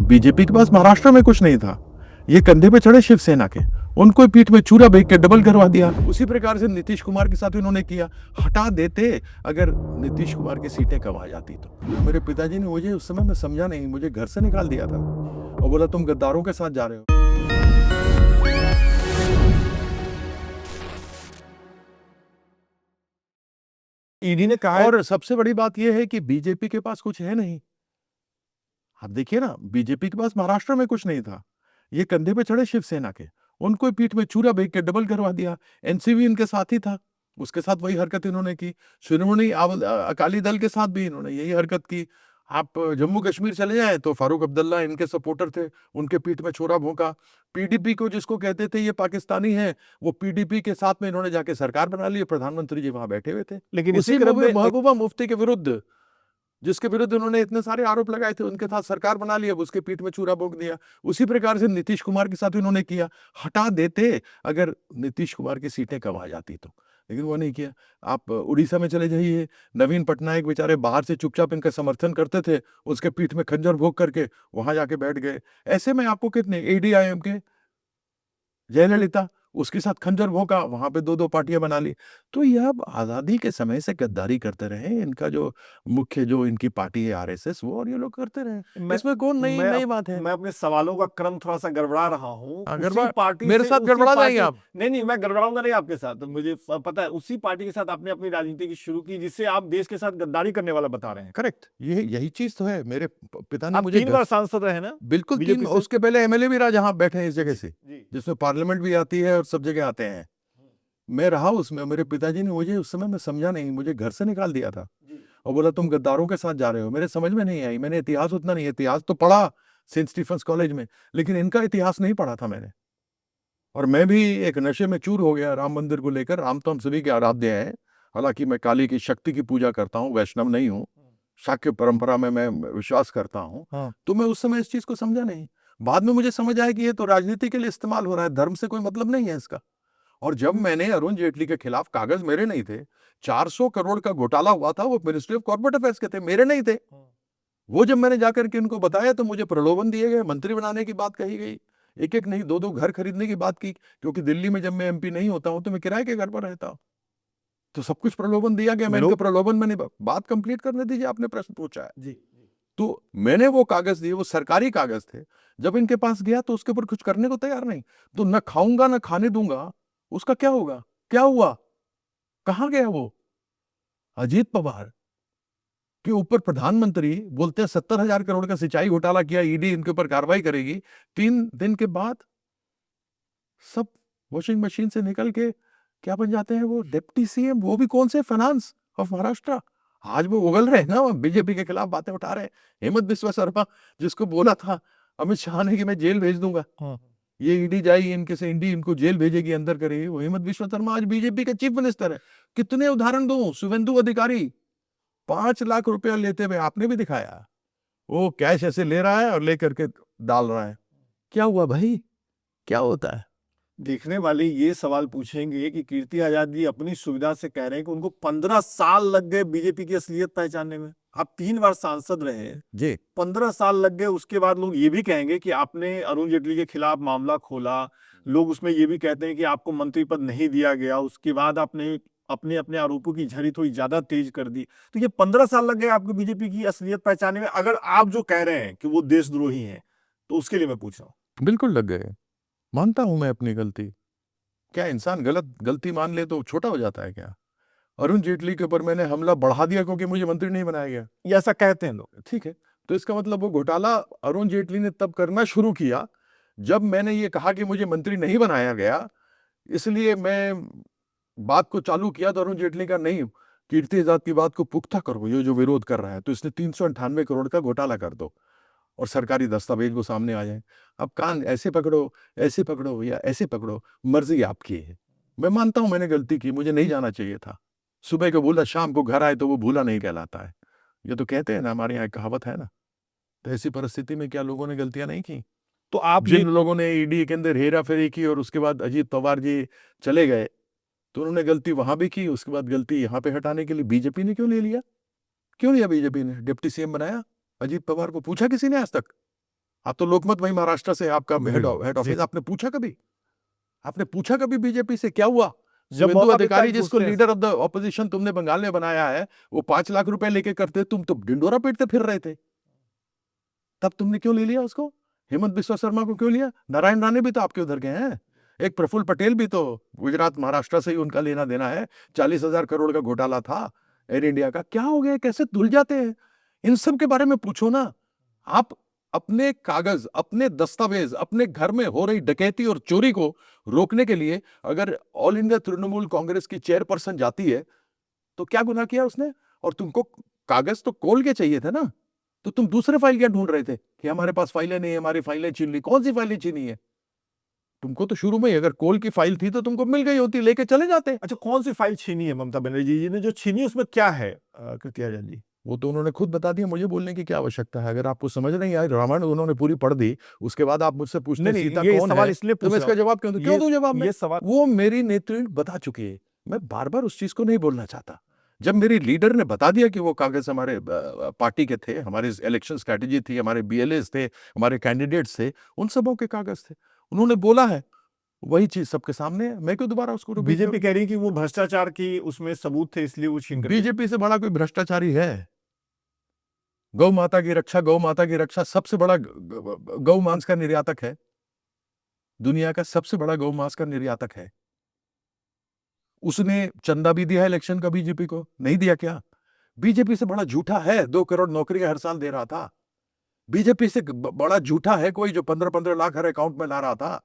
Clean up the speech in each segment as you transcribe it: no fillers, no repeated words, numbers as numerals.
BJP के पास महाराष्ट्र में कुछ नहीं था, ये कंधे पे चढ़े शिवसेना के, उनको पीठ में चूरा बेच के डबल करवा दिया। उसी प्रकार से नीतीश कुमार के साथ इन्होंने किया। हटा देते अगर नीतीश कुमार की सीटें कम आ जाती तो। मेरे पिताजी ने मुझे उस समय, मैं समझा नहीं, मुझे घर से निकाल दिया था और बोला तुम गद्दारों के साथ जा रहे हो। ईडी ने कहा और सबसे बड़ी बात यह है कि बीजेपी के पास कुछ है नहीं। आप देखिए ना, बीजेपी के पास महाराष्ट्र में कुछ नहीं था, ये कंधे पे चढ़े शिवसेना के, उनको पीठ में चूरा बेच के डबल करवा दिया। एनसीबी इनके साथ ही था, उसके साथ वही हरकत इन्होंने की। शिरोमणि अकाली दल के साथ भी इन्होंने यही हरकत की। आप जम्मू कश्मीर चले जाए तो फारूक अब्दुल्ला इनके सपोर्टर थे, उनके पीठ में छोरा भोंका। पीडीपी को जिसको कहते थे ये पाकिस्तानी है, वो पीडीपी के साथ में इन्होंने जाके सरकार बना ली, प्रधानमंत्री जी वहां बैठे हुए थे। लेकिन उसी इसी क्रम में महबूबा मुफ्ती के विरुद्ध, जिसके विरुद्ध उन्होंने इतने सारे आरोप लगाए थे, उनके साथ सरकार बना लिया, उसके पीठ में चूरा भोंक दिया। उसी प्रकार से नीतीश कुमार के साथ इन्होंने किया। हटा देते अगर नीतीश कुमार की सीटें कम आ जाती तो, लेकिन वो नहीं किया। आप उड़ीसा में चले जाइए, नवीन पटनायक बेचारे बाहर से चुपचाप इनका समर्थन करते थे, उसके पीठ में खंजर भोंक करके वहां जाके बैठ गए। ऐसे में आपको कितने एडीआईएम के जयललिता, उसके साथ खंजर भोंका, वहां पे दो दो पार्टियां बना ली। तो यह अब आजादी के समय से गद्दारी करते रहे, इनका जो मुख्य जो इनकी पार्टी है आरएसएस, वो और ये लोग करते रहे। इसमें कौन नई बात है? मैं अपने सवालों का क्रम थोड़ा सा गड़बड़ा रहा हूँ। उसी पार्टी मेरे से साथ गड़बड़ा जाएंगे आप? नहीं, मैं गड़बड़ाऊंगा नहीं आपके साथ, मुझे पता है। उसी पार्टी के साथ आपने अपनी राजनीति की शुरू की, जिससे आप देश के साथ गद्दारी करने वाला बता रहे हैं। करेक्ट, यही चीज तो है। मेरे पिता ने आप मुझे 3 बार सांसद रहे ना? बिल्कुल 3, उसके पहले एमएलए भी रहा, जहां बैठे हैं इस जगह से, जिसमें पार्लियामेंट भी आती है और सब जगह आते हैं। मैं रहा उसमें। मेरे पिताजी ने मुझे उस समय, मैं समझा नहीं, मुझे घर से निकाल दिया था और बोला तुम गद्दारों के साथ जा रहे हो। मेरे समझ में नहीं आई। मैंने इतिहास उतना नहीं, इतिहास तो पढ़ा सेंट स्टीफेंस कॉलेज में, लेकिन इनका इतिहास नहीं पढ़ा था मैंने। और मैं भी एक नशे में चूर हो गया राम मंदिर को लेकर। राम तो हम सभी के आराध्य हैं, हालांकि मैं काली की शक्ति की पूजा करता हूँ, वैष्णव नहीं हूँ, शाक्य परंपरा में मैं विश्वास करता हूँ। तो मैं उस समय इस चीज को समझा नहीं। बाद में मुझे समझ आया कि ये तो राजनीति के लिए इस्तेमाल हो रहा है, धर्म से कोई मतलब नहीं है इसका। और जब मैंने अरुण जेटली के खिलाफ, कागज मेरे नहीं थे, 400 करोड़ का घोटाला हुआ था, वो मिनिस्ट्री ऑफ कॉर्पोरेट अफेयर्स के थे, मेरे नहीं थे। वो जब मैंने जाकर के उनको बताया तो मुझे प्रलोभन दिए गए, मंत्री बनाने की बात कही गई, एक नहीं दो घर खरीदने की बात की, क्योंकि दिल्ली में जब मैं एमपी नहीं होता हूं तो मैं किराए के घर पर रहता हूं। तो सब कुछ प्रलोभन दिया गया। मैंने प्रलोभन, मैंने बात कंप्लीट करने दीजिए, आपने प्रश्न पूछा है जी। तो मैंने वो कागज दिए, वो सरकारी कागज थे। जब इनके पास गया तो उसके ऊपर कुछ करने को तैयार नहीं। तो न खाऊंगा न खाने दूंगा, उसका क्या होगा? क्या हुआ? कहां गया वो? अजीत पवार के ऊपर प्रधानमंत्री बोलते हैं 70,000 करोड़ का सिंचाई घोटाला किया, ईडी इनके ऊपर कार्रवाई करेगी। 3 दिन के बाद सब वॉशिंग मशीन से निकल के क्या बन जाते हैं? वो डिप्टी सीएम, वो भी कौन से? Finance of Maharashtra. आज वो उगल रहे हैं ना, बीजेपी के खिलाफ बातें उठा रहे हैं। हेमंत बिस्वा शर्मा, जिसको बोला था अमित शाह ने कि मैं जेल भेज दूंगा, ये ईडी जाएगी इनके से, ईडी इनको जेल भेजेगी, अंदर करेगी, वो हेमंत बिस्वा शर्मा आज बीजेपी का चीफ मिनिस्टर है। कितने उदाहरण दूं? शुभेंदु अधिकारी 5 लाख रुपया लेते हुए, आपने भी दिखाया, वो कैश ऐसे ले रहा है और लेकर के डाल रहा है। क्या हुआ भाई? क्या होता है? देखने वाले ये सवाल पूछेंगे कि कीर्ति आजाद जी अपनी सुविधा से कह रहे हैं कि उनको 15 साल लग गए बीजेपी की असलियत पहचानने में। आप 3 बार सांसद रहे जी, 15 साल लग गए। उसके बाद लोग ये भी कहेंगे कि आपने अरुण जेटली के खिलाफ मामला खोला। लोग उसमें ये भी कहते हैं कि आपको मंत्री पद नहीं दिया गया। उसके बाद आपने अपने अपने आरोपों की झड़ी थोड़ी ज्यादा तेज कर दी। तो ये 15 साल लग गए आपको बीजेपी की असलियत पहचानने में। अगर आप जो कह रहे हैं कि वो देशद्रोही हैं, तो उसके लिए मैं पूछ रहा हूँ। बिल्कुल लग गए। मानता हूं मैं अपनी गलती। क्या इंसान गलती मान ले तो छोटा हो जाता है क्या? अरुण जेटली के ऊपर मैंने हमला बढ़ा दिया क्योंकि मुझे मंत्री नहीं बनाया गया, ये ऐसा कहते हैं लोग। ठीक है, तो इसका मतलब वो घोटाला अरुण जेटली ने तब करना शुरू किया जब मैंने ये कहा कि मुझे मंत्री नहीं बनाया गया, इसलिए मैं बात को चालू किया। तो अरुण जेटली का नहीं, कीर्ति आजाद की बात को पुख्ता करो, ये जो विरोध कर रहा है, तो इसने 398 करोड़ का घोटाला कर दो और सरकारी दस्तावेज वो सामने आ जाए। अब कान ऐसे पकड़ो या ऐसे पकड़ो, मर्जी आपकी है। मैं मानता हूं मैंने गलती की, मुझे नहीं जाना चाहिए था। सुबह को भूला, शाम को घर आए तो वो भूला नहीं कहलाता है। ये तो कहते हैं ना, हमारे यहाँ एक कहावत है ना। तो ऐसी परिस्थिति में क्या लोगों ने गलतियां नहीं की? तो आप जिन लोगों ने ईडी के अंदर हेरा फेरी की और उसके बाद अजीत पवार जी चले गए, तो उन्होंने गलती वहां भी की, उसके बाद गलती यहाँ पे हटाने के लिए बीजेपी ने क्यों ले लिया? क्यों लिया बीजेपी ने? डिप्टी सीएम बनाया अजीत पवार को, पूछा किसी ने आज तक? आप तो लोकमत वही महाराष्ट्र से, आपका हेड जी। ऑफिस, आपने पूछा कभी? आपने पूछा कभी बीजेपी से क्या हुआ? जब शुभेंदु मौका मिलता है अधिकारी तो जिसको पूछते हैं। लीडर ऑफ द ऑपोजिशन तुमने बंगाल में बनाया है, वो 5 लाख रुपए लेके करते, तुम तो ढिंडोरा पीटते फिर रहे थे। तब तुमने क्यों ले लिया उसको? हेमंत बिस्वा शर्मा को क्यों लिया? नारायण राणे भी तो आपके उधर गए हैं। एक प्रफुल्ल पटेल भी तो गुजरात महाराष्ट्र से ही उनका लेना देना है। 40,000 करोड़ का घोटाला था एयर इंडिया का। क्या हो गया? कैसे धुल जाते हैं? इन सब के बारे में पूछो ना। आप अपने कागज, अपने दस्तावेज, अपने घर में हो रही डकैती और चोरी को रोकने के लिए अगर ऑल इंडिया तृणमूल कांग्रेस की चेयरपर्सन जाती है, तो क्या गुनाह किया उसने? और तुमको कागज तो खोल के चाहिए थे ना, तो तुम दूसरे फाइल क्या ढूंढ रहे थे कि हमारे पास फाइलें नहीं है, हमारी फाइलें छीन ली? कौन सी फाइलें छीनी है? तुमको तो शुरू में ही अगर कोल की फाइल थी तो तुमको मिल गई होती, लेके चले जाते। अच्छा, कौन सी फाइल छीनी है ममता बनर्जी जी ने? जो छीनी उसमें क्या है कृति आजाद जी? वो तो उन्होंने खुद बता दिया, मुझे बोलने की क्या आवश्यकता है? अगर आपको समझ नहीं आई, रामायण उन्होंने पूरी पढ़ दी, उसके बाद आप मुझसे पूछते हैं सीता ये कौन सवाल है, इसलिए तो पूछ मैं रहा इसका हूँ। जवाब क्यों दूं? क्यों दूं जवाब मैं? ये सवाल वो मेरी नेत्री बता चुकी है, मैं बार बार उस चीज को नहीं बोलना चाहता। जब मेरी लीडर ने बता दिया कि वो कागज हमारे पार्टी के थे, हमारी इलेक्शन स्ट्रेटेजी थी, हमारे बीएलएस थे, हमारे कैंडिडेट्स थे, उन सबों के कागज थे, उन्होंने बोला है, वही चीज सबके सामने है, मैं क्यों दोबारा उसको रिपीट बीजेपी करूं? कह रही है कि वो भ्रष्टाचार की उसमें सबूत थे, इसलिए वो छीन कर ले गई। बीजेपी से बड़ा कोई भ्रष्टाचारी है? गौ माता की रक्षा, गौ माता की रक्षा सबसे बड़ा गौ मांस का निर्यातक है, दुनिया का सबसे बड़ा गौ मांस का निर्यातक है। उसने चंदा भी दिया है इलेक्शन का बीजेपी को, नहीं दिया क्या? बीजेपी से बड़ा झूठा है 2 करोड़ नौकरियां हर साल दे रहा था। बीजेपी से बड़ा झूठा है कोई जो 15-15 लाख हर अकाउंट में ला रहा था।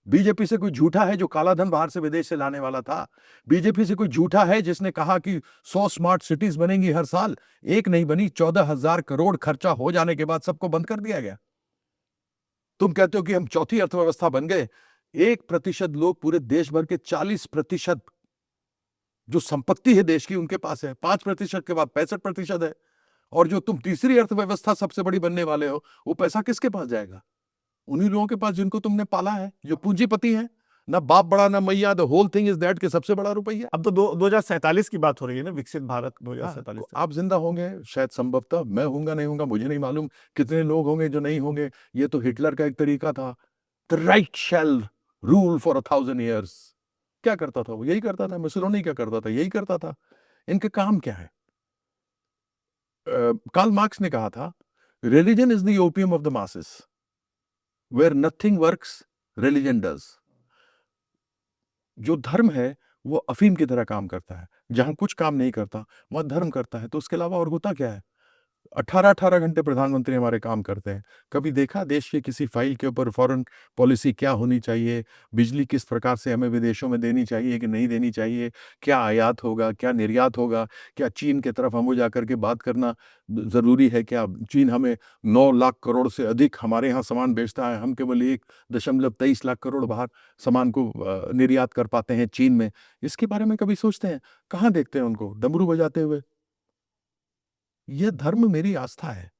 बीजेपी से कोई झूठा है जो काला धन बाहर से विदेश से लाने वाला था। बीजेपी से कोई झूठा है जिसने कहा कि 100 स्मार्ट सिटीज बनेंगी हर साल, एक नहीं बनी, 14,000 करोड़ खर्चा हो जाने के बाद सबको बंद कर दिया गया। तुम कहते हो कि हम चौथी अर्थव्यवस्था बन गए। 1% लोग पूरे देश भर के 40% जो संपत्ति है देश की उनके पास है, 5% के बाद 65% है। और जो तुम तीसरी अर्थव्यवस्था सबसे बड़ी बनने वाले हो, वो पैसा किसके पास जाएगा? उन्हीं लोगों के पास जिनको तुमने पाला है, जो पूंजीपति हैं। ना बाप बड़ा ना मैया, the whole thing is that, के सबसे बड़ा रुपया। अब तो 2047 की बात हो रही है ना, विकसित भारत 2047 तक। आप जिंदा होंगे शायद, संभवतः मैं होऊंगा नहीं होऊंगा मुझे नहीं मालूम, कितने लोग होंगे जो नहीं होंगे। ये तो हिटलर का एक तरीका था, the right shall rule for 1,000 years। क्या करता था वो? यही करता था। मुसोलिनी क्या करता था? यही करता था। इनके काम क्या है? कार्ल मार्क्स ने कहा था, religion is the opium of the masses, where nothing works religion does. जो धर्म है वो अफीम की तरह काम करता है, जहां कुछ काम नहीं करता वहां धर्म करता है। तो उसके अलावा और होता क्या है? 18-18 घंटे प्रधानमंत्री हमारे काम करते हैं। कभी देखा देश की किसी फाइल के ऊपर फॉरेन पॉलिसी क्या होनी चाहिए, बिजली किस प्रकार से हमें विदेशों में देनी चाहिए कि नहीं देनी चाहिए, क्या आयात होगा, क्या निर्यात होगा, क्या चीन की तरफ हमें जाकर के बात करना ज़रूरी है? क्या चीन हमें 9 लाख करोड़ से अधिक हमारे यहाँ सामान बेचता है, हम केवल 1.23 लाख करोड़ बाहर सामान को निर्यात कर पाते हैं चीन में। इसके बारे में कभी सोचते हैं? कहाँ देखते हैं उनको डमरू बजाते हुए? यह धर्म मेरी आस्था है।